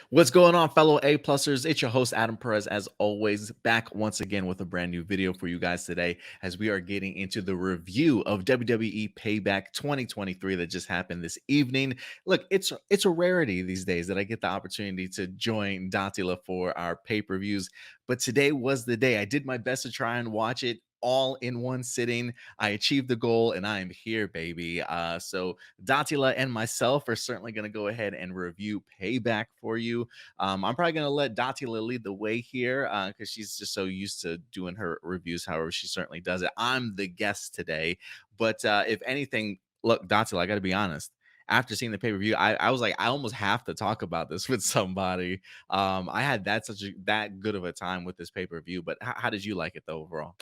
What's going on, fellow A-plussers? It's your host, Adam Perez, as always, back once again with a brand new video for you guys today as we are getting into the review of WWE Payback 2023 that just happened this evening. Look, it's a rarity these days that I get the opportunity to join Datila for our pay-per-views, but today was the day. I did my best to try and watch it all in one sitting. I achieved the goal, and I am here, baby. So Datila and myself are certainly going to go ahead and review Payback for you. I'm probably going to let Datila lead the way here because she's just so used to doing her reviews. However, she certainly does it. I'm the guest today, but if anything, look, Datila, I got to be honest. After seeing the pay-per-view, I was like, I almost have to talk about this with somebody. I had that good of a time with this pay-per-view, but how did you like it though overall?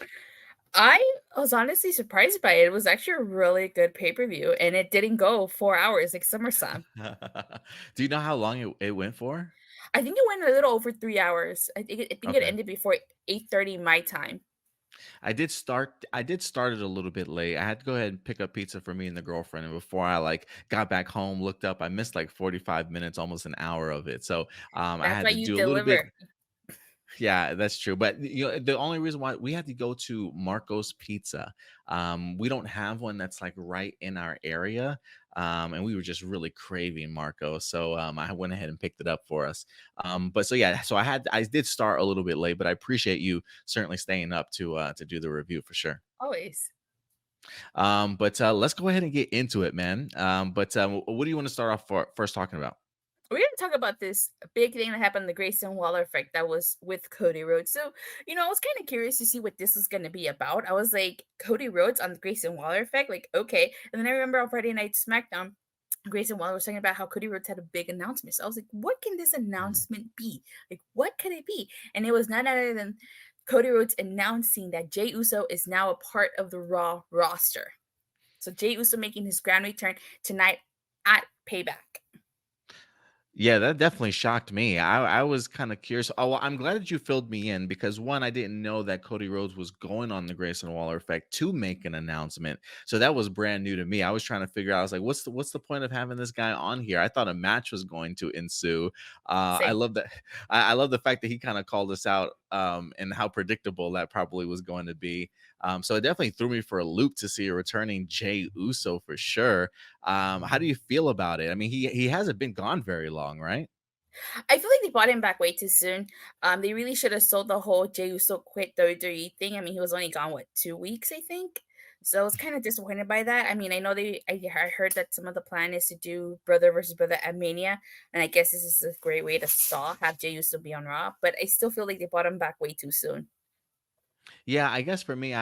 I was honestly surprised by it. It was actually a really good pay-per-view, and it didn't go 4 hours like SummerSlam. Do you know how long it went for? I think it went a little over 3 hours. I think it Okay. ended before 8:30 my time. I did start it a little bit late. I had to go ahead and pick up pizza for me and the girlfriend, and before I like got back home, looked up, I missed like 45 minutes, almost an hour of it. So I That's had why to you do a little bit. deliver. Yeah, that's true. But the only reason why we had to go to Marco's Pizza, we don't have one that's like right in our area, and we were just really craving Marco, so I went ahead and picked it up for us. But so yeah, so I did start a little bit late, but I appreciate you certainly staying up to do the review for sure. Always. But let's go ahead and get into it, man. But what do you want to start off for first talking about? We're gonna talk about this big thing that happened, the Grayson Waller effect that was with Cody Rhodes. So, I was kind of curious to see what this was gonna be about. I was like, Cody Rhodes on the Grayson Waller effect, like okay. And then I remember on Friday Night SmackDown, Grayson Waller was talking about how Cody Rhodes had a big announcement. So I was like, what can this Mhm. announcement be? Like, what could it be? And it was none other than Cody Rhodes announcing that Jey Uso is now a part of the Raw roster. So Jey Uso making his grand return tonight at Payback. Yeah, that definitely shocked me. I was kind of curious. Oh, well, I'm glad that you filled me in because one, I didn't know that Cody Rhodes was going on the Grayson Waller effect to make an announcement. So that was brand new to me. I was trying to figure out. I was like, what's the point of having this guy on here? I thought a match was going to ensue. I Same. love that. I love the fact that he kind of called us out and how predictable that probably was going to be. So it definitely threw me for a loop to see a returning Jey Uso for sure. How do you feel about it? I mean, he hasn't been gone very long, right? I feel like they brought him back way too soon. They really should have sold the whole Jey Uso quit WWE thing. I mean, he was only gone what 2 weeks, I think. So I was kind of disappointed by that. I mean, I know I heard that some of the plan is to do brother versus brother at Mania, and I guess this is a great way to stall, have Jey Uso be on Raw. But I still feel like they brought him back way too soon. Yeah, I guess for me,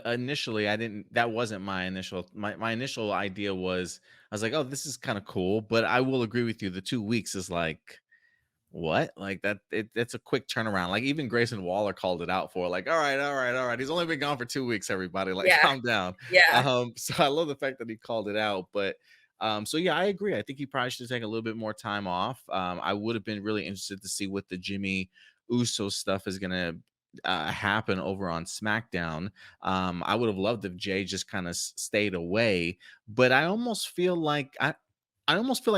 initially I didn't. That wasn't my initial. My initial idea was I was like, oh, this is kind of cool, but I will agree with you. The 2 weeks is like what? Like that? It's a quick turnaround. Like even Grayson Waller called it out for like, all right, all right, all right. He's only been gone for 2 weeks. Everybody, like, Yeah, calm down. yeah. So I love the fact that he called it out, but. So yeah, I agree. I think he probably should take a little bit more time off. I would have been really interested to see what the Jimmy Uso stuff is gonna happen over on SmackDown. I would have loved if Jay just kind of stayed away, but I almost feel like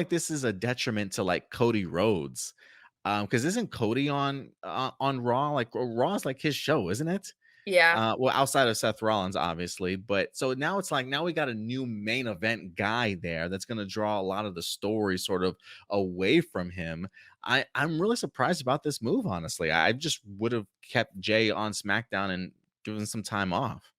this is a detriment to like Cody Rhodes. Because isn't Cody on Raw? Like Raw is like his show, isn't it? Yeah. Well, outside of Seth Rollins, obviously, but so now it's like now we got a new main event guy there that's going to draw a lot of the story sort of away from him. I'm really surprised about this move, honestly. I just would have kept Jay on SmackDown and given some time off.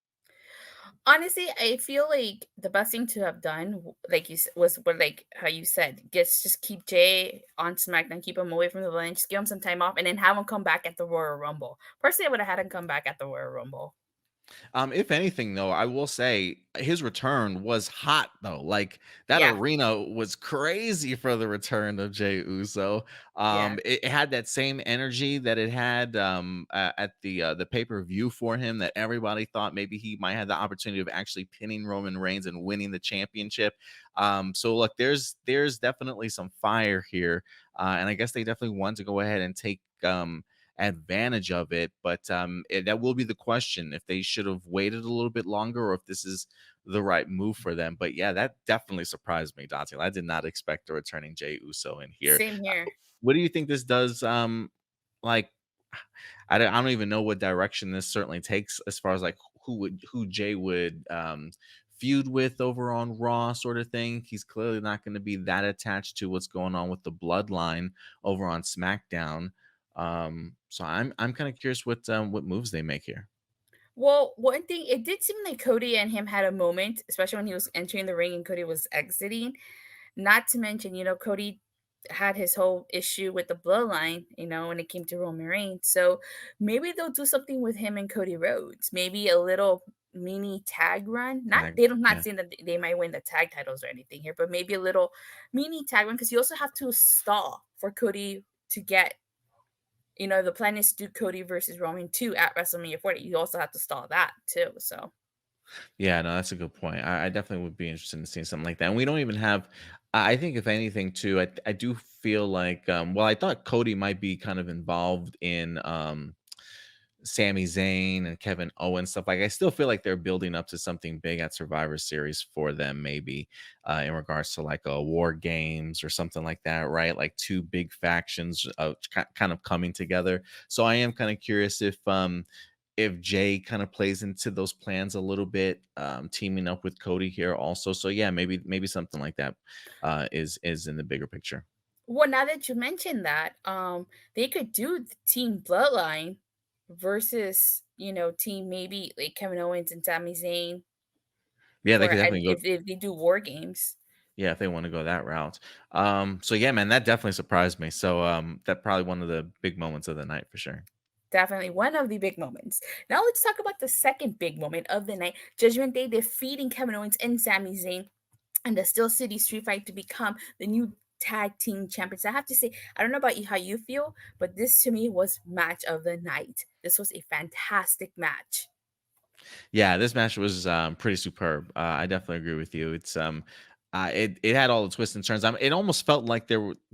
Honestly, I feel like the best thing to have done, like was what like how you said, just keep Jay on SmackDown, keep him away from the line, just give him some time off, and then have him come back at the Royal Rumble. Personally, I would have had him come back at the Royal Rumble. If anything, though, I will say his return was hot though. Like that Yeah, arena was crazy for the return of Jey Uso. yeah. It had that same energy that it had at the pay per view for him. That everybody thought maybe he might have the opportunity of actually pinning Roman Reigns and winning the championship. So look, there's definitely some fire here, and I guess they definitely want to go ahead and take advantage of it. But that will be the question if they should have waited a little bit longer or if this is the right move for them. But yeah, that definitely surprised me, Dante. I did not expect a returning Jey Uso in here. Same here. what do you think this does? Like, I don't even know what direction this certainly takes as far as like who Jay would feud with over on Raw, sort of thing. He's clearly not going to be that attached to what's going on with the Bloodline over on SmackDown. So I'm kind of curious what moves they make here. Well, one thing, it did seem like Cody and him had a moment, especially when he was entering the ring and Cody was exiting. Not to mention, Cody had his whole issue with the bloodline, when it came to Roman Reigns. So maybe they'll do something with him and Cody Rhodes. Maybe a little mini tag run. Not Tag, they don't not yeah. saying that they might win the tag titles or anything here, but maybe a little mini tag run because you also have to stall for Cody to get. The plan is to do Cody versus Roman 2 at WrestleMania 40. You also have to stall that too. So Yeah, no, that's a good point. I definitely would be interested in seeing something like that. And we don't even have. I think if anything, too, I do feel like. Well, I thought Cody might be kind of involved in Sami Zayn and Kevin Owens stuff. Like, I still feel like they're building up to something big at Survivor Series for them, maybe in regards to like a War Games or something like that, right? Like two big factions of kind of coming together. So I am kind of curious if Jay kind of plays into those plans a little bit, teaming up with Cody here also. So yeah, maybe something like that is in the bigger picture. well, now that you mentioned that, they could do the Team Bloodline versus, team maybe like Kevin Owens and Sami Zayn Yeah, they for could and definitely go. if they do War Games. Yeah, if they want to go that route. So yeah, man, that definitely surprised me. So that probably one of the big moments of the night for sure. Definitely one of the big moments. Now let's talk about the second big moment of the night. Judgment Day defeating Kevin Owens and Sami Zayn and the Steel City Street Fight to become the new tag team champions. I have to say, I don't know about you how you feel, but this to me was match of the night. This was a fantastic match. Yeah, this match was pretty superb. I definitely agree with you. It had all the twists and turns. It almost felt like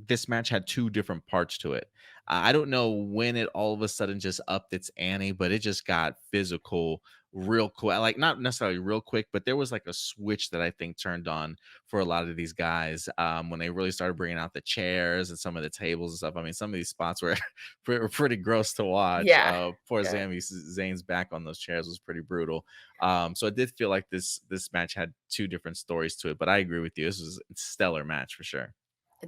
this match had two different parts to it. I don't know when it all of a sudden just upped its ante, but it just got physical real quick. Like not necessarily real quick, but there was like a switch that I think turned on for a lot of these guys when they really started bringing out the chairs and some of the tables and stuff. I mean, some of these spots were were pretty gross to watch. Yeah. Poor Yeah. Zayn's back on those chairs was pretty brutal. So it did feel like this match had two different stories to it, but I agree with you. This was a stellar match for sure.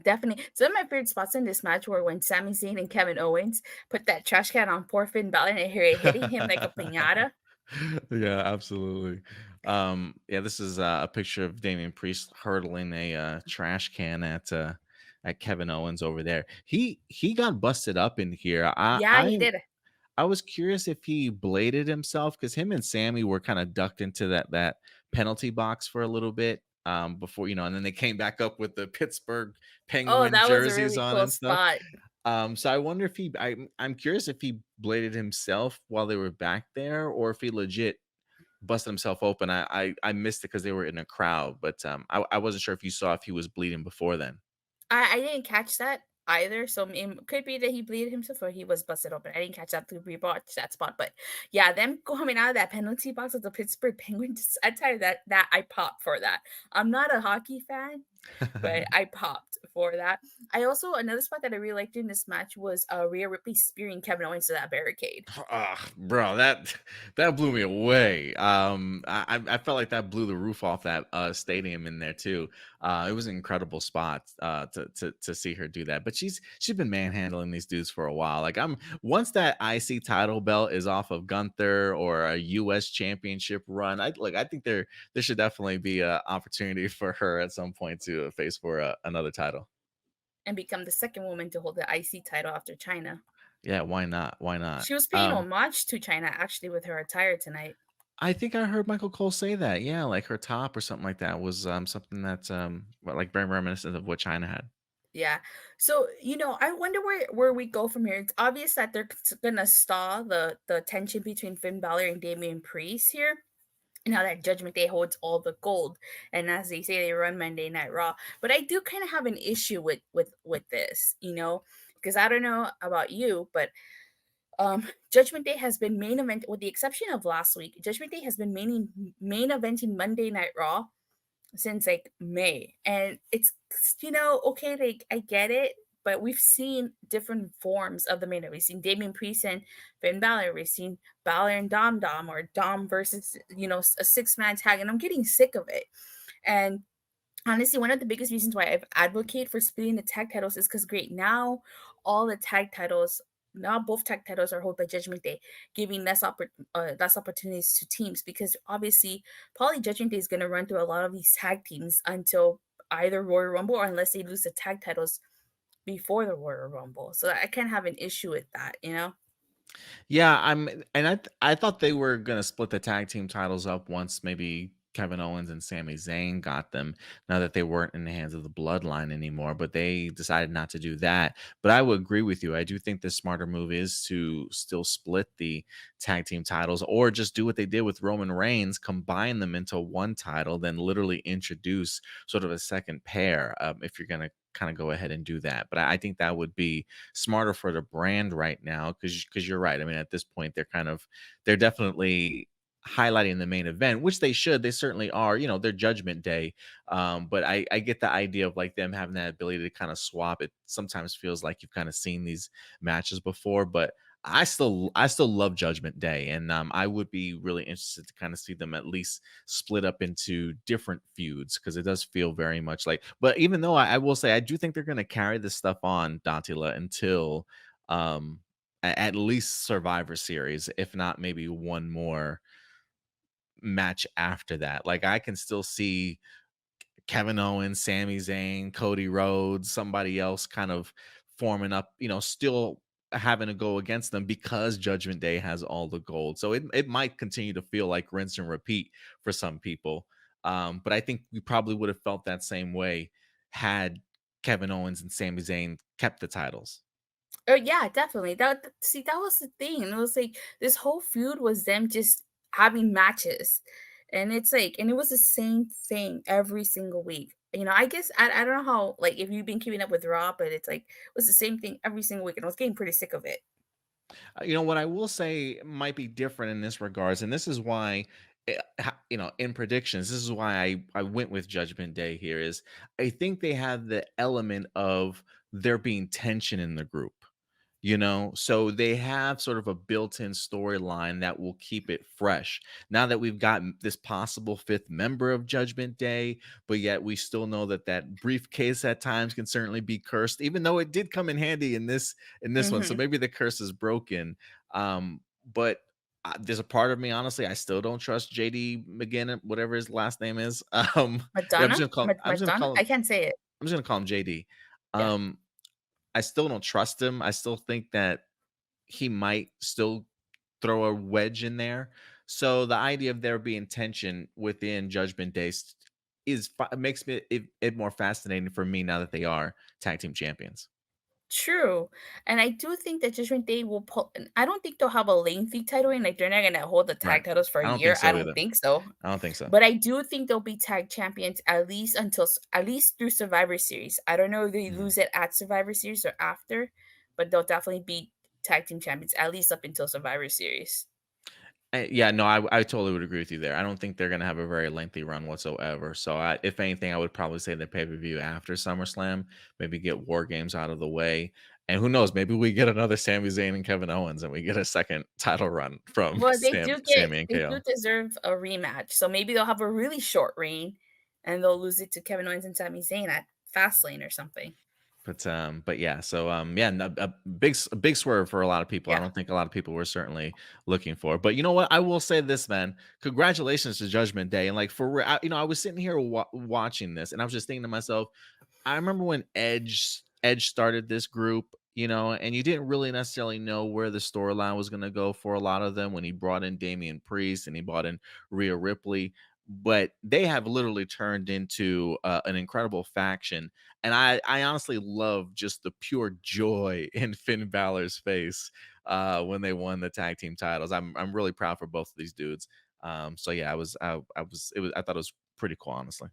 Definitely. Some of my favorite spots in this match were when Sami Zayn and Kevin Owens put that trash can on poor Finn Balor and hitting him like a piñata. Yeah, absolutely. Yeah, this is a picture of Damian Priest hurdling a trash can at Kevin Owens over there. He got busted up in here. Yeah, he did. I was curious if he bladed himself because him and Sammy were kind of ducked into that penalty box for a little bit before and then they came back up with the Pittsburgh Oh, Penguin that was a jerseys really on cool and stuff. spot. So I wonder if I'm curious if he bladed himself while they were back there or if he legit busted himself open. I missed it because they were in a crowd, but I wasn't sure if you saw if he was bleeding before then. I didn't catch that either, so it could be that he bleeded himself or he was busted open. I didn't catch that to rewatch that spot, but yeah, them coming out of that penalty box with the Pittsburgh Penguins, I tell you that I popped for that. I'm not a hockey fan, but I popped for that. I also another spot that I really liked in this match was Rhea Ripley spearing Kevin Owens to that barricade. Bro, that blew me away. I felt like that blew the roof off that stadium in there too. It was an incredible spot to see her do that. But she's been manhandling these dudes for a while. Like once that IC title belt is off of Gunther or a US championship run, I think there should definitely be an opportunity for her at some point to face for another title. And become the second woman to hold the IC title after China. Yeah, why not? Why not? She was paying homage to China actually with her attire tonight. I think I heard Michael Cole say that. Yeah, like her top or something like that was something that's like very reminiscent of what China had. Yeah. So, I wonder where we go from here. It's obvious that they're gonna stall the tension between Finn Balor and Damian Priest here. Now that Judgment Day holds all the gold, and as they say, they run Monday Night Raw. But I do kind of have an issue with this, because I don't know about you, but Judgment Day has been main event with the exception of last week. Judgment Day has been main eventing Monday Night Raw since like May. And it's okay, like I get it. but we've seen different forms of the main event. We've seen Damian Priest and Finn Balor. We've seen Balor and Dom Dom, or Dom versus, a six-man tag, and I'm getting sick of it. And honestly, one of the biggest reasons why I've advocated for splitting the tag titles is because great, now all the tag titles, now both tag titles are held by Judgment Day, giving less opportunities to teams, because obviously probably Judgment Day is going to run through a lot of these tag teams until either Royal Rumble, or unless they lose the tag titles before the Royal Rumble. So I can't have an issue with that, you know? Yeah, I thought they were gonna split the tag team titles up once maybe Kevin Owens and Sami Zayn got them, now that they weren't in the hands of the bloodline anymore, but they decided not to do that. But I would agree with you. I do think the smarter move is to still split the tag team titles, or just do what they did with Roman Reigns, combine them into one title, then literally introduce sort of a second pair, if you're gonna kind of go ahead and do that. But I think that would be smarter for the brand right now, because you're right. I mean, at this point, they're definitely highlighting the main event, which they should. They certainly are. Their Judgment Day. But I get the idea of like them having that ability to kind of swap. It sometimes feels like you've kind of seen these matches before, but I still love Judgment Day, and I would be really interested to kind of see them at least split up into different feuds, because it does feel very much like. But even though I will say I do think they're going to carry this stuff on, Datila, until at least Survivor Series, if not maybe one more match after that. Like, I can still see Kevin Owens, Sami Zayn, Cody Rhodes, somebody else kind of forming up, still having to go against them, because Judgment Day has all the gold. So it might continue to feel like rinse and repeat for some people. But I think we probably would have felt that same way had Kevin Owens and Sami Zayn kept the titles. Oh yeah, definitely. See, that was the thing. It was like this whole feud was them just having matches. And it's like, and it was the same thing every single week. I guess I don't know how, like, if you've been keeping up with Raw, but it's like it was the same thing every single week, and I was getting pretty sick of it. What I will say might be different in this regards, and this is why, in predictions, this is why I went with Judgment Day here. Is I think they have the element of there being tension in the group. So they have sort of a built-in storyline that will keep it fresh. Now that we've got this possible fifth member of Judgment Day, but yet we still know that that briefcase at times can certainly be cursed, even though it did come in handy in this one. So Hmm. maybe the curse is broken. But there's a part of me, honestly, I still don't trust JD McGinn, whatever his last name is. Yeah, Madonna, Madonna. I can't say it. I'm just gonna call him JD. Yeah. Um, I still don't trust him. I still think that he might still throw a wedge in there. So the idea of there being tension within Judgment Day makes it more fascinating for me, now that they are tag team champions. True. And I do think that Judgment Day will pull. And I don't think they'll have a lengthy title reign. Like, they're not gonna hold the Right. tag titles for a I don't think year. I so don't either. think so. I don't think so. But I do think they'll be tag champions at least through Survivor Series. I don't know if they Mhm. lose it at Survivor Series or after, but they'll definitely be tag team champions at least up until Survivor Series. Yeah, no, I totally would agree with you there. I don't think they're gonna have a very lengthy run whatsoever. So, if anything, I would probably say the pay per view after SummerSlam, maybe get War Games out of the way, and who knows, maybe we get another Sami Zayn and Kevin Owens, and we get a second title run from Well, Sammy and they do KO. deserve a rematch. So maybe they'll have a really short reign and they'll lose it to Kevin Owens and Sami Zayn at Fastlane or something. But yeah, so yeah, no, a big swerve for a lot of people. I Yeah. don't think a lot of people were certainly looking for. But you know what? I will say this, man. Congratulations to Judgment Day, and like for real, I was sitting here watching this, and I was just thinking to myself, I remember when Edge started this group, and you didn't really necessarily know where the storyline was going to go for a lot of them, when he brought in Damian Priest and he brought in Rhea Ripley. But they have literally turned into an incredible faction, and I honestly love just the pure joy in Finn Balor's face when they won the tag team titles. I'm really proud for both of these dudes. So yeah, I thought it was pretty cool, honestly.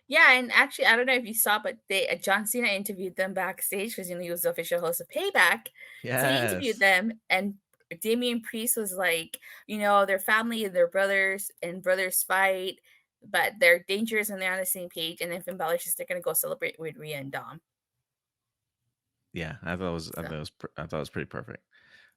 Yeah, and actually, I don't know if you saw, but John Cena interviewed them backstage because he was the official host of Payback. So he interviewed Yes. them, and Damian Priest was like, their family and their brothers fight, but they're dangerous and they're on the same page. And then Finn Balor says they're gonna go celebrate with Rhea and Dom. Yeah, I So, thought it was I thought it was pretty perfect.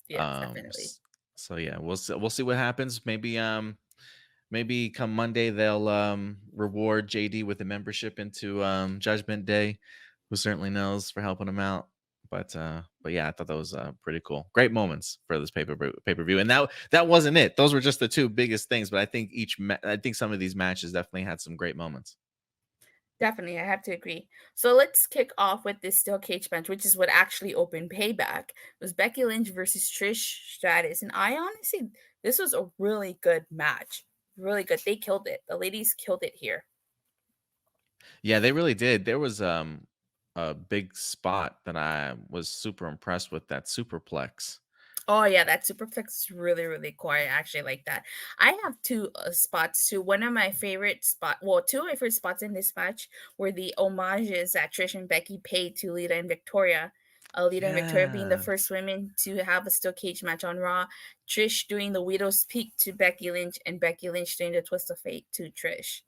yes, definitely. So yeah, we'll see what happens. Maybe come Monday they'll reward JD with a membership into Judgment Day. Who certainly knows for helping him out. But yeah, I thought that was pretty cool. Great moments for this pay per view, and that wasn't it. Those were just the two biggest things. But I think I think some of these matches definitely had some great moments. Definitely, I have to agree. So let's kick off with this steel cage match, which is what actually opened Payback. It was Becky Lynch versus Trish Stratus, and I honestly, this was a really good match. Really good. They killed it. The ladies killed it here. Yeah, they really did. There was a big spot that I was super impressed with, that superplex. Oh yeah, that superplex is really, really cool. I actually like that. I have two spots too. One of my favorite two of my favorite spots in this match were the homages that Trish and Becky paid to Lita and Victoria. Lita and Victoria being the Yeah. first women to have a steel cage match on Raw. Trish doing the Widow's Peak to Becky Lynch, and Becky Lynch doing the Twist of Fate to Trish.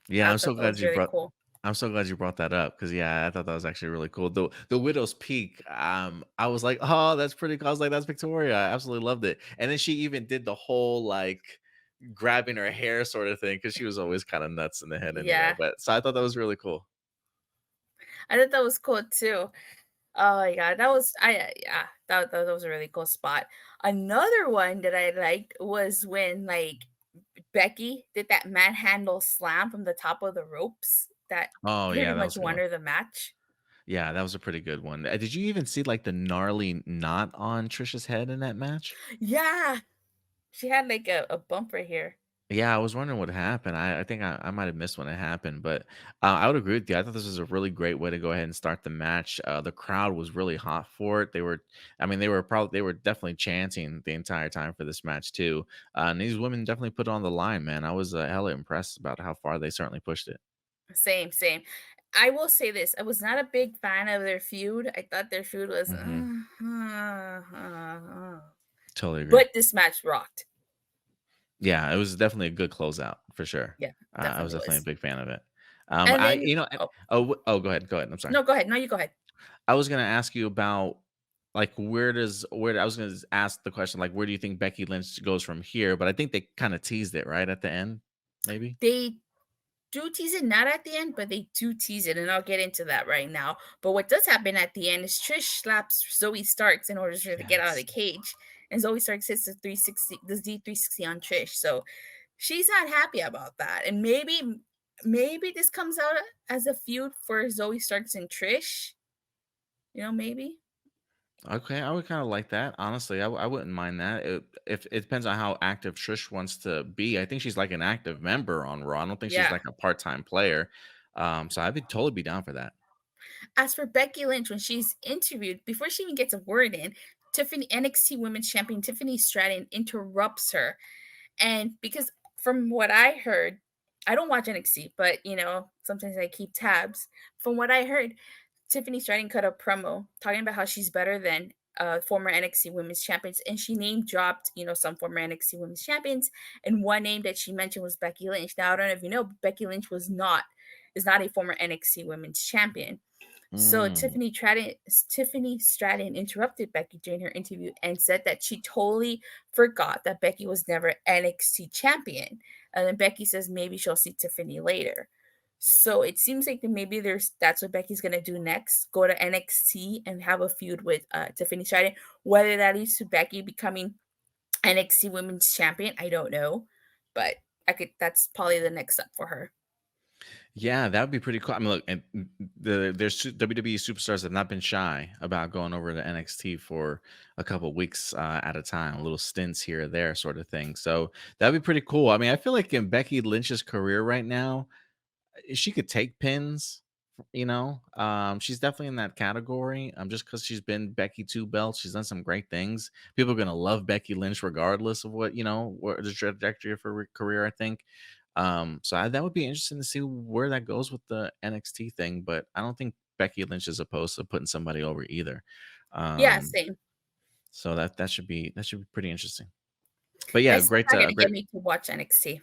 Yeah, I thought that was really cool. I'm so glad you brought that up because yeah, I thought that was actually really cool. The Widow's Peak, I was like, oh, that's pretty cool. I was like, that's Victoria. I absolutely loved it. And then she even did the whole like grabbing her hair sort of thing because she was always kind of nuts in the head anyway. Yeah, But so I thought that was really cool. I thought that was cool too. Oh my god, that was yeah, that was a really cool spot. Another one that I liked was when, like, Becky did that manhandle slam from the top of the ropes that Oh pretty yeah, that much was a good won one. her the match. Yeah, that was a pretty good one. Did you even see like the gnarly knot on Trisha's head in that match? Yeah, she had, like, a bump right here. Yeah, I was wondering what happened. I think I might have missed when it happened, but I would agree with you. I thought this was a really great way to go ahead and start the match. The crowd was really hot for it. I mean, they were definitely chanting the entire time for this match too. And these women definitely put it on the line, man. I was hella impressed about how far they certainly pushed it. Same, same. I will say this, I was not a big fan of their feud. I thought their feud was, Hmm. Totally agree. but this match rocked. Yeah, it was definitely a good closeout for sure. Yeah, I was definitely definitely a was. big fan of it. And I then oh, oh, go ahead, go ahead. I'm sorry. no, go ahead. No, you go ahead. I was gonna ask you about like where I was gonna ask the question like where do you think Becky Lynch goes from here? But I think they kind of teased it right at the end, maybe. They do tease it, not at the end, but they do tease it, and I'll get into that right now. But what does happen at the end is Trish slaps Zoe Starks in order for her to get out of the Yes. cage, and Zoe Starks hits the Z360 on Trish. So she's not happy about that, and maybe this comes out as a feud for Zoe Starks and Trish. Maybe. Okay, I would kind of like that. Honestly, I wouldn't mind that. If it depends on how active Trish wants to be. I think she's like an active member on Raw. I don't think she's Yeah. like a part-time player. So I'd be totally be down for that. As for Becky Lynch, when she's interviewed, before she even gets a word in, Tiffany NXT Women's Champion Tiffany Stratton interrupts her. And because from what I heard, I don't watch NXT, but sometimes I keep tabs. From what I heard, Tiffany Stratton cut a promo talking about how she's better than former NXT Women's Champions, and she name dropped, some former NXT Women's Champions, and one name that she mentioned was Becky Lynch. Now I don't know if you know, but Becky Lynch is not a former NXT Women's Champion. So Mm, Tiffany Stratton interrupted Becky during her interview and said that she totally forgot that Becky was never NXT champion. And then Becky says maybe she'll see Tiffany later. So it seems like maybe that's what Becky's gonna do next: go to NXT and have a feud with Tiffany Stratton. Whether that leads to Becky becoming NXT Women's Champion, I don't know, but that's probably the next step for her. yeah, that would be pretty cool. I mean, look, and WWE superstars have not been shy about going over to NXT for a couple weeks at a time, little stints here or there, sort of thing. So that'd be pretty cool. I mean, I feel like in Becky Lynch's career right now, she could take pins. She's definitely in that category. Just because she's been Becky two belts, she's done some great things. People are gonna love Becky Lynch regardless of what the trajectory of her career. I think. That would be interesting to see where that goes with the NXT thing. But I don't think Becky Lynch is opposed to putting somebody over either. Yeah, Um, same. so that should be pretty interesting. But yeah, That's great not to gonna get great me to watch NXT.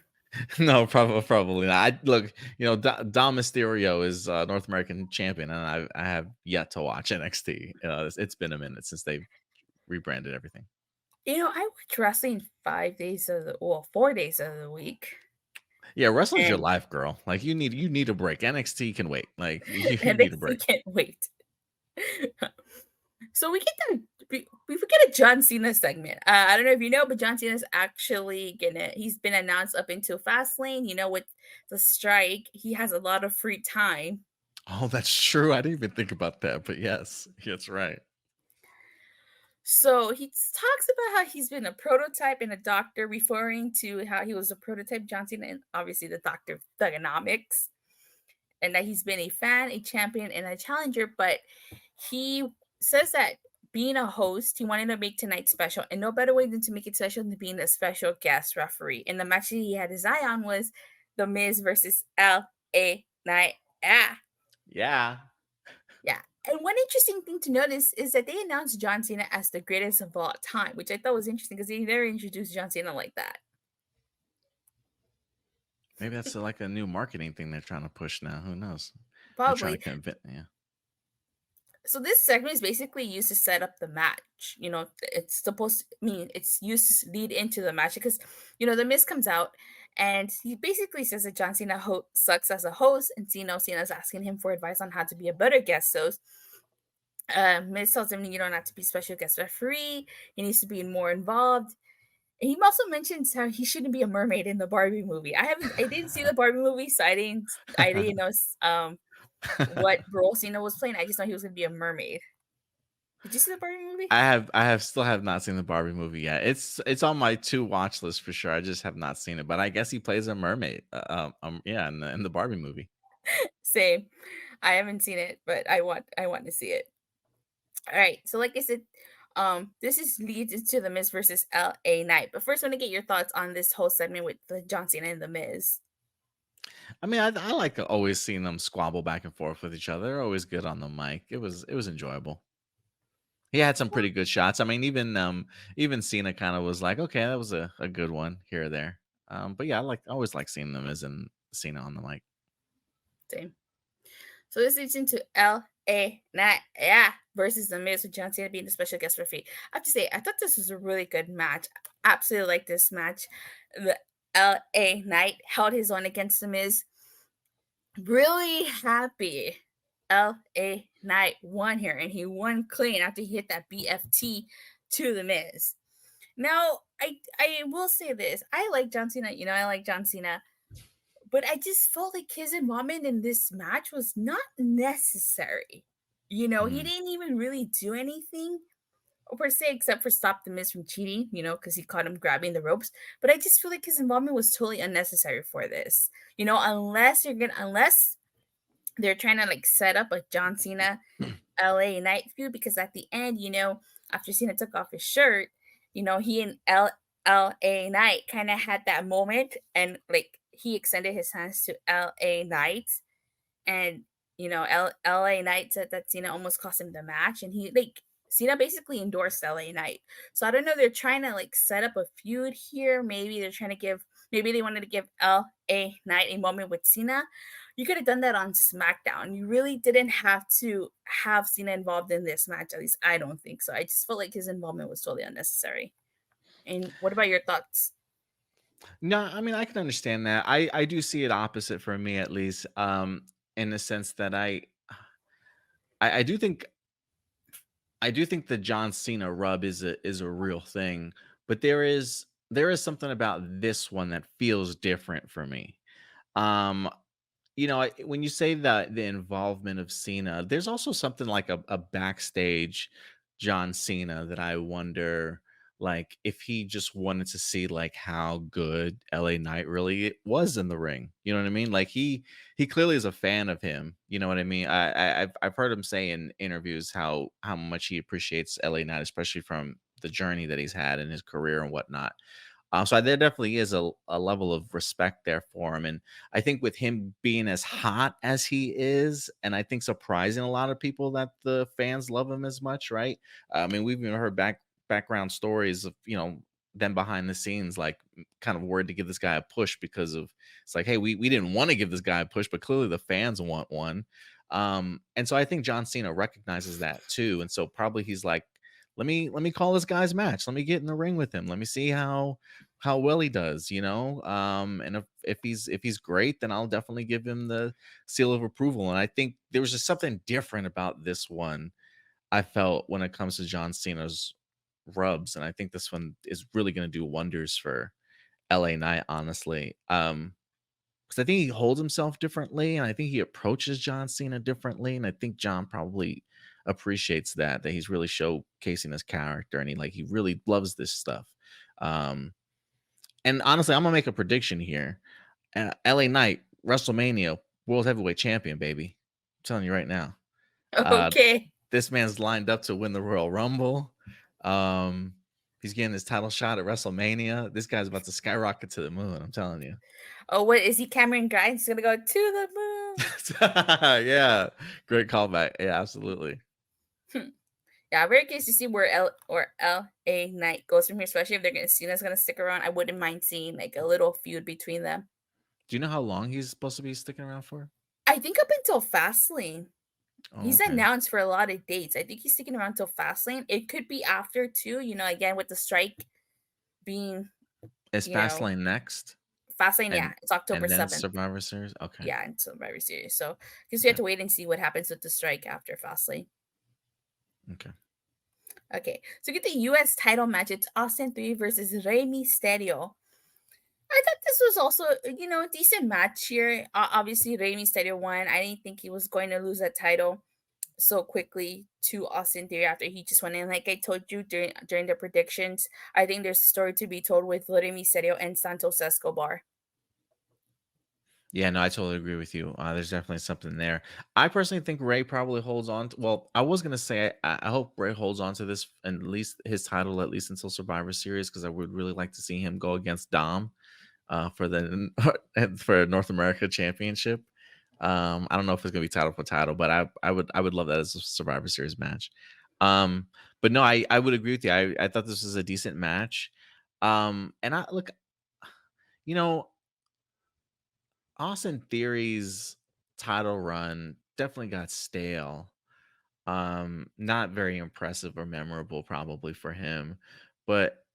No, probably not. Look, Dom Mysterio is North American champion, and I have yet to watch NXT. It's been a minute since they've rebranded everything. I watch wrestling 5 days of the well, 4 days of the week, Yeah, wrestling's your and life, girl. Like you need a break. NXT can wait. Like you need a break. NXT can't wait. So we forget a John Cena segment. I don't know if you know, but John Cena's actually he's been announced up into Fastlane. With the strike, he has a lot of free time. Oh, that's true. I didn't even think about that, but yes, that's right. So he talks about how he's been a prototype and a doctor, referring to how he was a prototype, John Cena, and obviously the doctor of thugonomics, and that he's been a fan, a champion, and a challenger. But he says that being a host, he wanted to make tonight special, and no better way than to make it special than being a special guest referee. And the match that he had his eye on was The Miz versus L.A. Knight. Ah, Yeah. yeah. And one interesting thing to notice is that they announced John Cena as the greatest of all time, which I thought was interesting because they never introduced John Cena like that. Maybe that's like a new marketing thing they're trying to push now. Who knows? They're trying to Probably. convince. Yeah. So this segment is basically used to set up the match. It's supposed to mean it's used to lead into the match because the Miz comes out and he basically says that John Cena sucks as a host, and Cena's asking him for advice on how to be a better guest host. Miz tells him you don't have to be special guest referee. He needs to be more involved. And he also mentions how he shouldn't be a mermaid in the Barbie movie. I didn't see the Barbie movie, so I didn't know what role Cena was playing. I just know he was gonna be a mermaid. Did you see the Barbie movie? I still have not seen the Barbie movie yet. It's on my to watch list for sure. I just have not seen it, but I guess he plays a mermaid. Yeah, in the Barbie movie. Same. I haven't seen it, but I want to see it. All right. So like I said, this is leads into the Miz versus LA Knight. But first, I want to get your thoughts on this whole segment with the John Cena and the Miz. I mean, I like always seeing them squabble back and forth with each other. They're always good on the mic. It was enjoyable. He had some pretty good shots. I mean, even Cena kind of was like, okay, that was a good one here or there. But yeah, I always like seeing them as in Cena on the mic. Same. So this leads into LA Knight, yeah, versus the Miz with John Cena being the special guest referee. I have to say, I thought this was a really good match. I absolutely like this match. The LA Knight held his own against the Miz. Really happy LA Knight won here, and he won clean after he hit that BFT to the Miz. Now, I will say this. I like John Cena, I like John Cena, but I just felt like his involvement in this match was not necessary. He Mhm. didn't even really do anything per se, except for stop the Miz from cheating, because he caught him grabbing the ropes. But I just feel like his involvement was totally unnecessary for this. Unless they're trying to like set up a John Cena LA Knight feud, because at the end, after Cena took off his shirt, he and LA Knight kind of had that moment, and like he extended his hands to LA Knight, and LA Knight said that Cena almost cost him the match, and Cena basically endorsed LA Knight. So I don't know, they're trying to like set up a feud here. Maybe they wanted to give LA Knight a moment with Cena. You could have done that on SmackDown. You really didn't have to have Cena involved in this match. At least I don't think so. I just felt like his involvement was totally unnecessary. And what about your thoughts? No, I mean I can understand that. I do see it opposite for me at least. In the sense that I do think the John Cena rub is a real thing, but there is something about this one that feels different for me. Um, when you say that the involvement of Cena, there's also something like a backstage John Cena that I wonder, like, if he just wanted to see like how good LA Knight really was in the ring. You know what I mean? Like he clearly is a fan of him. You know what I mean? I've heard him say in interviews how much he appreciates LA Knight, especially from the journey that he's had in his career and whatnot. So there definitely is a level of respect there for him, and I think with him being as hot as he is, and I think surprising a lot of people that the fans love him as much, right? I mean, we've even heard background stories of them behind the scenes, like kind of worried to give this guy a push because of it's like, hey, we didn't want to give this guy a push, but clearly the fans want one. And so I think John Cena recognizes that too. And so probably he's like, let me call this guy's match. Let me get in the ring with him. Let me see how well he does, you know. And if he's great, then I'll definitely give him the seal of approval. And I think there was just something different about this one I felt when it comes to John Cena's rubs, and I think this one is really going to do wonders for LA Knight, honestly. Because I think he holds himself differently, and I think he approaches John Cena differently, and I think John probably appreciates that he's really showcasing his character, and he really loves this stuff. Um, and honestly, I'm gonna make a prediction here. LA Knight, WrestleMania, World Heavyweight Champion, baby. I'm telling you right now. Uh, Okay. this man's lined up to win the Royal Rumble. Um, he's getting his title shot at WrestleMania. This guy's about to skyrocket to the moon. I'm telling you. Oh, what is he? Cameron Grimes He's gonna go to the moon. Yeah, great callback. Yeah, absolutely. Hmm. Yeah, I'm very curious to see where LA Knight goes from here, especially if they're gonna Cena's gonna stick around. I wouldn't mind seeing like a little feud between them. Do you know how long he's supposed to be sticking around for? I think up until Fastlane. Oh, He's okay. announced for a lot of dates. I think he's sticking around till Fastlane. It could be after too, again with the strike being, Is you know, Fastlane next, Fastlane, yeah, and it's October and then 7th. Survivor Series? Okay, Yeah, and Survivor Series. So, because we have okay, to wait and see what happens with the strike after Fastlane. okay. Okay, so get the U.S. title match. It's Austin 3 versus Rey Mysterio. I thought this was also, a decent match here. Obviously, Rey Mysterio won. I didn't think he was going to lose that title so quickly to Austin Theory after he just went in. Like I told you during the predictions, I think there's a story to be told with Rey Mysterio and Santos Escobar. Yeah, no, I totally agree with you. There's definitely something there. I personally think Ray probably holds on. Well, I was gonna say I hope Ray holds on to this at least his title at least until Survivor Series because I would really like to see him go against Dom for the for North America Championship. I don't know if it's gonna be title for title, but I would love that as a Survivor Series match. Um, but no, I would agree with you. I thought this was a decent match. And I look, you know, Austin Theory's title run definitely got stale. Not very impressive or memorable probably for him, but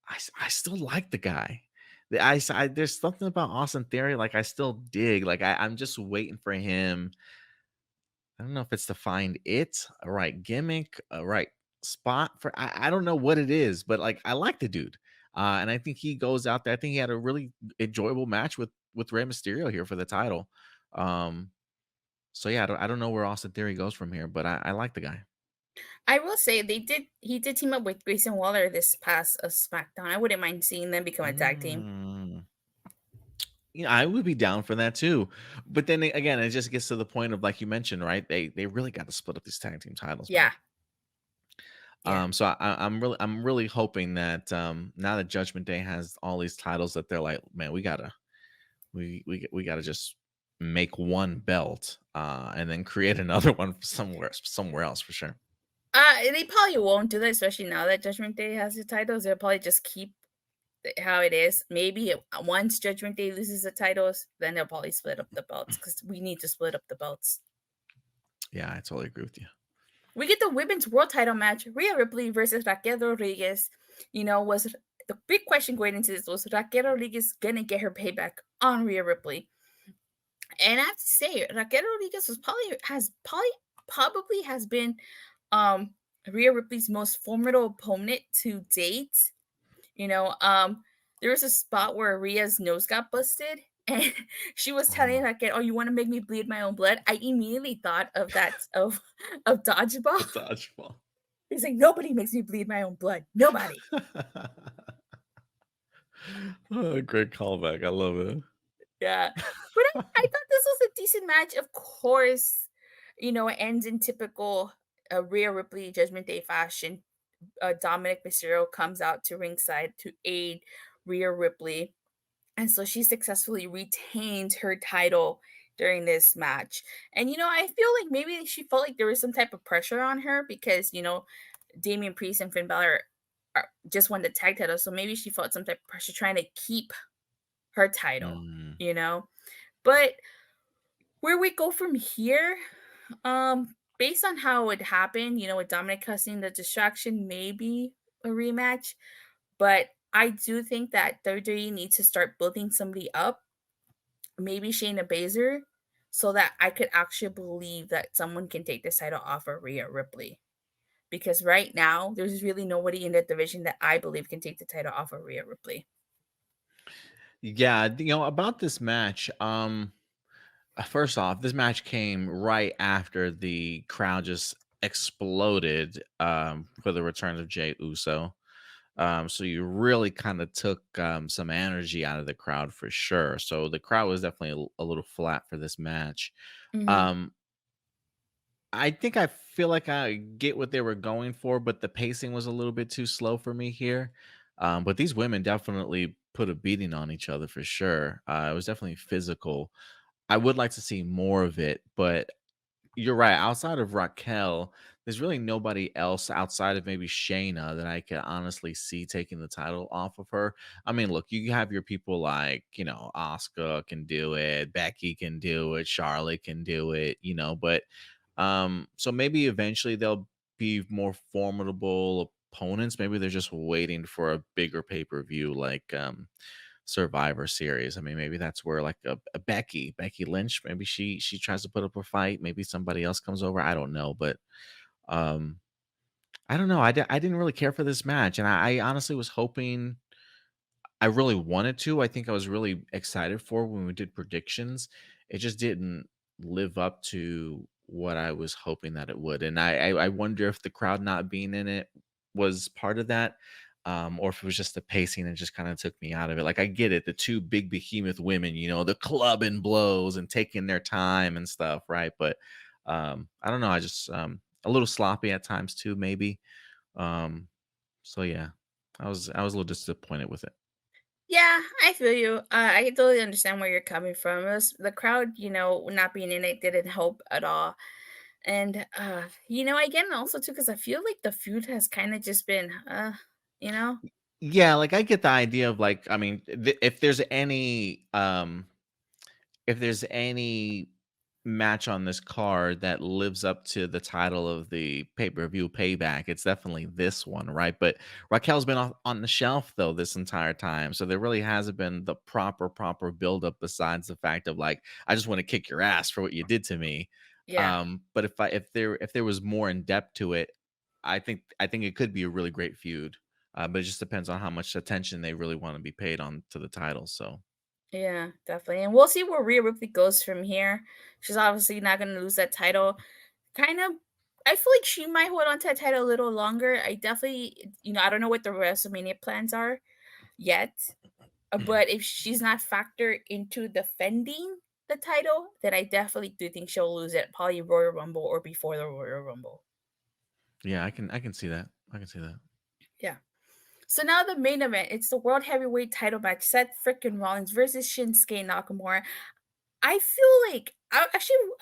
I still like the guy. There's something about Austin Theory like I still dig. Like I'm just waiting for him. I don't know if it's to find a right gimmick, a right spot for I don't know what it is, but like I like the dude. And I think he goes out there. I think he had a really enjoyable match with Rey Mysterio here for the title. Um, so yeah, I don't know where Austin Theory goes from here, but I like the guy. I will say he did team up with Grayson Waller this past SmackDown. I wouldn't mind seeing them become a tag team. Mm. Yeah, I would be down for that too. But then again, it just gets to the point of like you mentioned, right? They really got to split up these tag team titles, man. Yeah, yeah. So I'm really hoping that now that Judgment Day has all these titles that they're like, man, we gotta just make one belt and then create another one somewhere else for sure. They probably won't do that, especially now that Judgment Day has the titles. They'll probably just keep how it is. Maybe once Judgment Day loses the titles, then they'll probably split up the belts because we need to split up the belts. Yeah, I totally agree with you. We get the women's world title match: Rhea Ripley versus Raquel Rodriguez. Was the big question going into this was Raquel Rodriguez gonna get her payback on Rhea Ripley? And I have to say, Raquel Rodriguez probably has been um Rhea Ripley's most formidable opponent to date. You know, um, there was a spot where Rhea's nose got busted, and she was telling Oh, Raquel, "Oh, you want to make me bleed my own blood?" I immediately thought of that of dodgeball. the dodgeball. He's like, "Nobody makes me bleed my own blood. Nobody." Oh, great callback. I love it. Yeah. But I thought this was a decent match. Of course, it ends in typical Rhea Ripley Judgment Day fashion. Dominic Mysterio comes out to ringside to aid Rhea Ripley. And so she successfully retains her title during this match. And, I feel like maybe she felt like there was some type of pressure on her because, Damian Priest and Finn Balor just won the tag title, so maybe she felt some type of pressure trying to keep her title, Mm. you know? But where we go from here, based on how it happened, with Dominic cussing the distraction, maybe a rematch. But I do think that WWE needs to start building somebody up, maybe Shayna Baszler, so that I could actually believe that someone can take this title off of Rhea Ripley. Because right now, there's really nobody in that division that I believe can take the title off of Rhea Ripley. Yeah, about this match, first off, this match came right after the crowd just exploded for the return of Jey Uso. So you really kind of took some energy out of the crowd for sure. So the crowd was definitely a little flat for this match. Mhm. Um, I think I feel like I get what they were going for, but the pacing was a little bit too slow for me here. But these women definitely put a beating on each other for sure. It was definitely physical. I would like to see more of it, but you're right. Outside of Raquel, there's really nobody else outside of maybe Shayna that I could honestly see taking the title off of her. I mean, look, you have your people like, Asuka can do it, Becky can do it, Charlotte can do it, but so maybe eventually they'll be more formidable opponents. Maybe they're just waiting for a bigger pay-per-view like Survivor Series. I mean, maybe that's where like a Becky Lynch, maybe she tries to put up a fight. Maybe somebody else comes over. I don't know, but um, I don't know. I didn't really care for this match, and I honestly was hoping I really wanted to. I think I was really excited for when we did predictions. It just didn't live up to what I was hoping that it would, and I wonder if the crowd not being in it was part of that, or if it was just the pacing and just kind of took me out of it. Like I get it, the two big behemoth women, the clubbing blows and taking their time and stuff, right? But I don't know. I just a little sloppy at times too, maybe. Um, so yeah, I was a little disappointed with it. Yeah, I feel you. I totally understand where you're coming from. The crowd, not being in it didn't help at all. And again, also too, because I feel like the feud has kind of just been, you know, Yeah, like, I get the idea of, like, I mean, if there's any match on this card that lives up to the title of the pay-per-view Payback, it's definitely this one, right? But Raquel's been on the shelf, though, this entire time, so there really hasn't been the proper buildup besides the fact of, like, "I just wanna kick your ass for what you did to me." yeah, But if there was more in depth to it, I think it could be a really great feud, but it just depends on how much attention they really wanna be paid on to the title, so yeah, definitely. And we'll see where Rhea Ripley goes from here. She's obviously not going to lose that title. Kind of, I feel like she might hold on to that title a little longer. I definitely, I don't know what the WrestleMania plans are yet. But if she's not factored into defending the title, then I definitely do think she'll lose it, probably Royal Rumble or before the Royal Rumble. yeah, I can see that. I can see that. Yeah. So now the main event, it's the World Heavyweight title match, Seth freaking Rollins versus Shinsuke Nakamura. I feel like I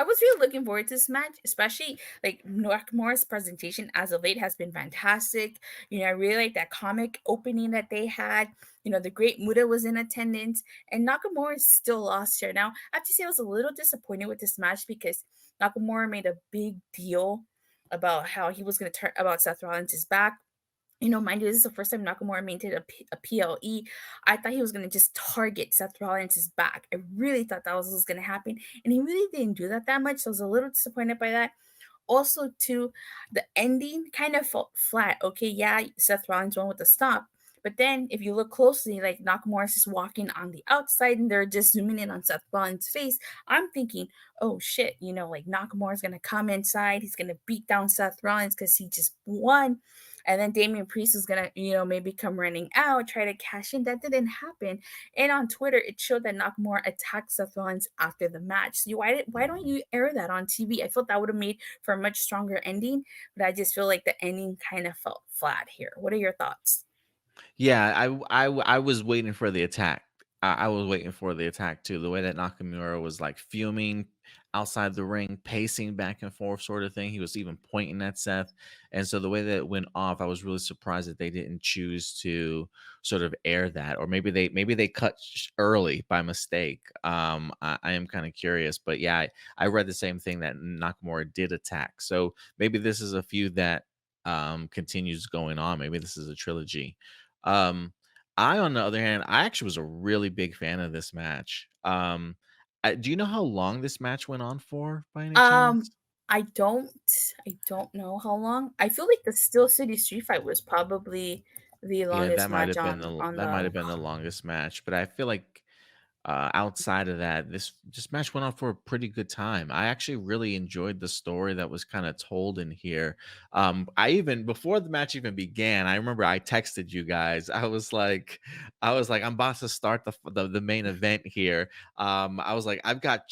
was really looking forward to this match, especially like Nakamura's presentation as of late has been fantastic. I really like that comic opening that they had. The Great Muda was in attendance, and Nakamura is still lost here. Now, I have to say I was a little disappointed with this match because Nakamura made a big deal about how he was going to turn about Seth Rollins' back. Mind you, this is the first time Nakamura maintained a PLE. I thought he was going to just target Seth Rollins' back. I really thought that was what was going to happen. And he really didn't do that much. So I was a little disappointed by that. Also, too, the ending kind of felt flat. Okay, yeah, Seth Rollins won with the stop. But then if you look closely, like Nakamura's just walking on the outside and they're just zooming in on Seth Rollins' face. I'm thinking, oh shit, like Nakamura's gonna come inside, he's gonna beat down Seth Rollins because he just won. And then Damian Priest is gonna, maybe come running out, try to cash in. That didn't happen. And on Twitter, it showed that Nakamura attacked Seth Rollins after the match. So why don't you air that on TV? I felt that would have made for a much stronger ending, but I just feel like the ending kind of felt flat here. What are your thoughts? Yeah, I was waiting for the attack. I was waiting for the attack too. The way that Nakamura was like fuming outside the ring, pacing back and forth, sort of thing. He was even pointing at Seth. And so the way that it went off, I was really surprised that they didn't choose to sort of air that, or maybe they cut early by mistake. I am kind of curious, but yeah, I read the same thing that Nakamura did attack. So maybe this is a feud that continues going on. Maybe this is a trilogy. Um, on the other hand, I actually was a really big fan of this match. Do you know how long this match went on for by any Um, chance? I don't I don't know how long. I feel like the Steel City Street Fight was probably the Yeah, longest match on that might the have been the longest match, but I feel like outside of that, this match went on for a pretty good time. I actually really enjoyed the story that was kind of told in here. I even before the match even began, I remember I texted you guys. I was like, I'm about to start the main event here. I was like, I've got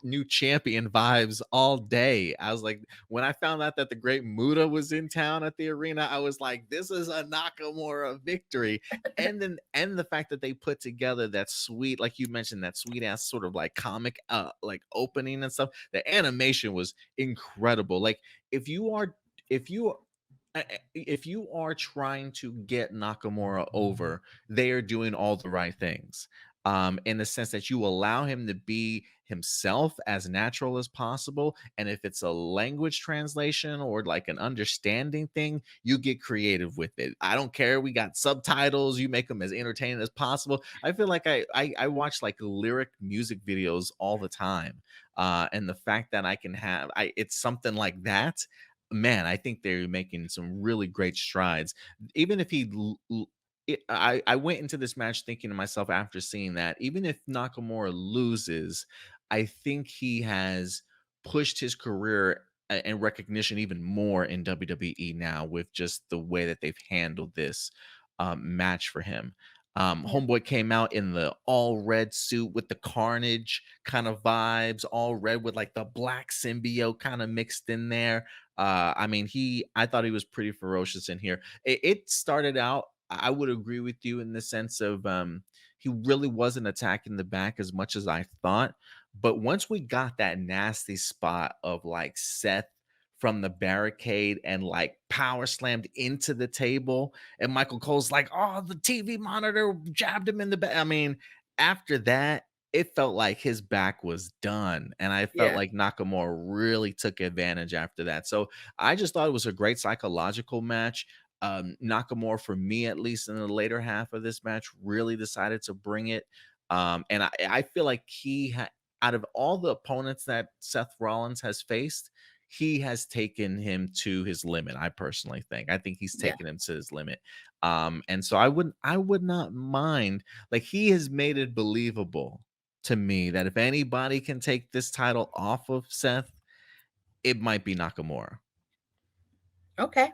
new champion vibes all day. I was like, when I found out that the Great Muta was in town at the arena, I was like, this is a Nakamura victory. And the fact that they put together that sweet, like you mentioned, that sweet ass sort of like comic like opening and stuff. The animation was incredible. Like if you are if you if you are trying to get Nakamura over, they are doing all the right things. In the sense that you allow him to be himself as natural as possible. And if it's a language translation or like an understanding thing, you get creative with it. I don't care. We got subtitles. You make them as entertaining as possible. I feel like I watch like lyric music videos all the time. And the fact that I can have it's something like that, man, I think they're making some really great strides. Even if I went into this match thinking to myself after seeing that, even if Nakamura loses, I think he has pushed his career and recognition even more in WWE now with just the way that they've handled this match for him. yeah. Homeboy came out in the all red suit with the Carnage kind of vibes, all red with like the black symbiote kind of mixed in there. I mean, I thought he was pretty ferocious in here. It started out, I would agree with you in the sense of he really wasn't attacking the back as much as I thought. But once we got that nasty spot of like Seth from the barricade and like power slammed into the table, and Michael Cole's like, oh, the TV monitor jabbed him in the back. I mean, after that, it felt like his back was done. And I felt Yeah. like Nakamura really took advantage after that. So I just thought it was a great psychological match. Nakamura, for me at least, in the later half of this match, really decided to bring it. And I feel like out of all the opponents that Seth Rollins has faced, he has taken him to his limit. I personally think. I think he's Yeah. taken him to his limit. And so I would not mind. Like he has made it believable to me that if anybody can take this title off of Seth, it might be Nakamura. Okay.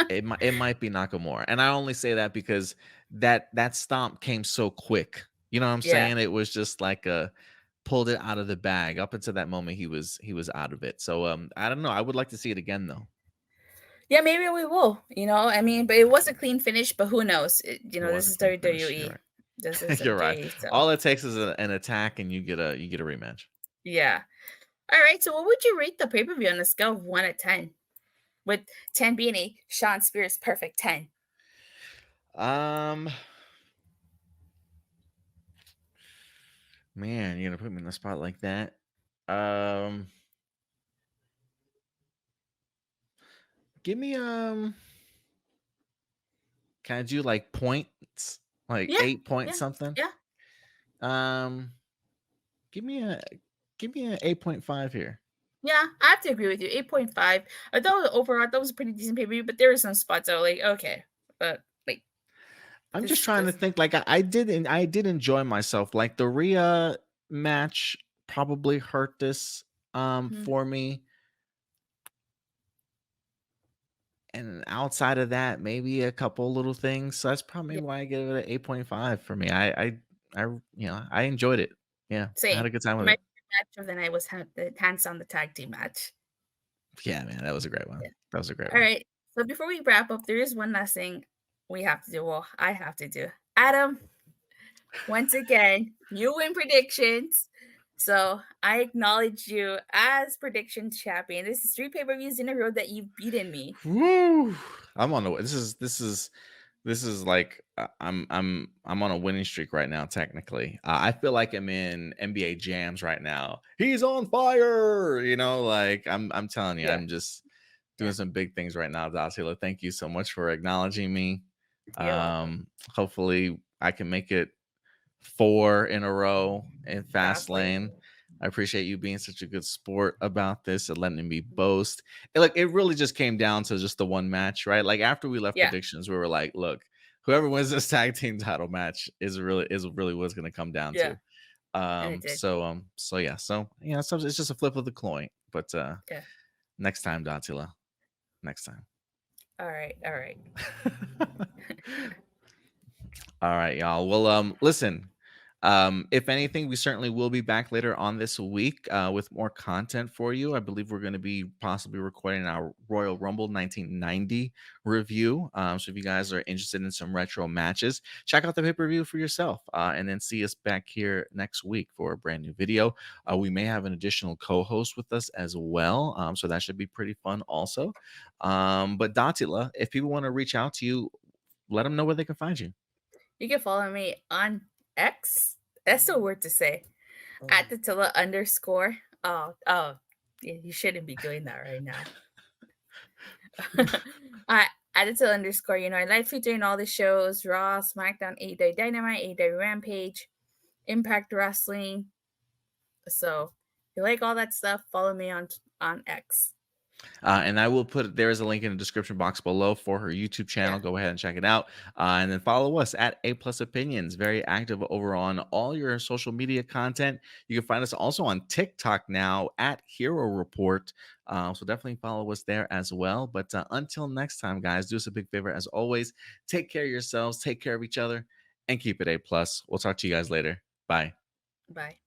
It might be Nakamura, and I only say that because that stomp came so quick. You know what I'm Yeah. saying? It was just like a pulled it out of the bag. Up until that moment, he was out of it. So I don't know. I would like to see it again though. Yeah, maybe we will, I mean, but it was a clean finish, but who knows? It This was a is clean finish. You're WWE. This is right. You're right. WWE, so All it takes is an attack, and you get a rematch. yeah. Alright, so what would you rate the pay-per-view on a scale of 1 to 10? With 10 being a Shawn Spears perfect 10. Um, man, you're gonna put me in the spot like that. Um, give me can I do like points, like Yeah, 8 point yeah, something? yeah, Um, give me a give me an 8.5 here. yeah, I have to agree with you, 8.5. I thought overall, that was a pretty decent pay-per-view, but there were some spots that were like, "Okay, but, like, I'm just this trying to this" think. Like I did enjoy myself. Like the Rhea match probably hurt this Mhm, for me. And outside of that, maybe a couple little things. So that's probably yeah, why I give it an 8.5 for me. I enjoyed it. Yeah, I had same. a good time with My it. favorite match of the night was the hands on the tag team match. Yeah, man, that was a great one. Yeah. That was a great one. Alright, so before we wrap up, there is one last thing we have to do, well, I have to do. Adam, once again, you win predictions. So I acknowledge you as prediction champion. This is 3 pay-per-views in a row that you've beaten me. Woo! I'm on the this is like I'm on a winning streak right now. Technically, I feel like I'm in NBA jams right now. He's on fire, Like I'm telling you, Yeah, I'm just doing yeah. some big things right now, Datila. Thank you so much for acknowledging me. You're welcome. Hopefully, I can make it 4 in a row in Exactly. Fastlane. I appreciate you being such a good sport about this and letting me boast. And like it really just came down to just the one match, right? Like after we left Yeah, predictions, we were like, look, whoever wins this tag team title match is really what's gonna come down yeah. to. And it did. So yeah, so it's just a flip of the coin. But Yeah. next time, Datila. Next time. All right. All right. All right, y'all. Well, listen. If anything, we certainly will be back later on this week with more content for you. I believe we're going to be possibly recording our Royal Rumble 1990 review. So if you guys are interested in some retro matches, check out the pay-per-view for yourself, and then see us back here next week for a brand new video. We may have an additional co-host with us as well, so that should be pretty fun also. But Datila, if people want to reach out to you, let them know where they can find you. You can follow me on X. That's so weird to say. At Datila underscore. Oh, yeah, you shouldn't be doing that right now. I at Datila underscore. I live featuring all the shows: Raw, SmackDown, AEW Dynamite, AEW Rampage, Impact Wrestling. So if you like all that stuff, follow me on X. And I will there is a link in the description box below for her YouTube channel. Yeah, Go ahead and check it out. And then follow us at A Plus Opinions. Very active over on all your social media content. You can find us also on TikTok now at Hero Report. So definitely follow us there as well. But until next time, guys, do us a big favor. As always, take care of yourselves, take care of each other, and keep it A Plus. We'll talk to you guys later. Bye. bye.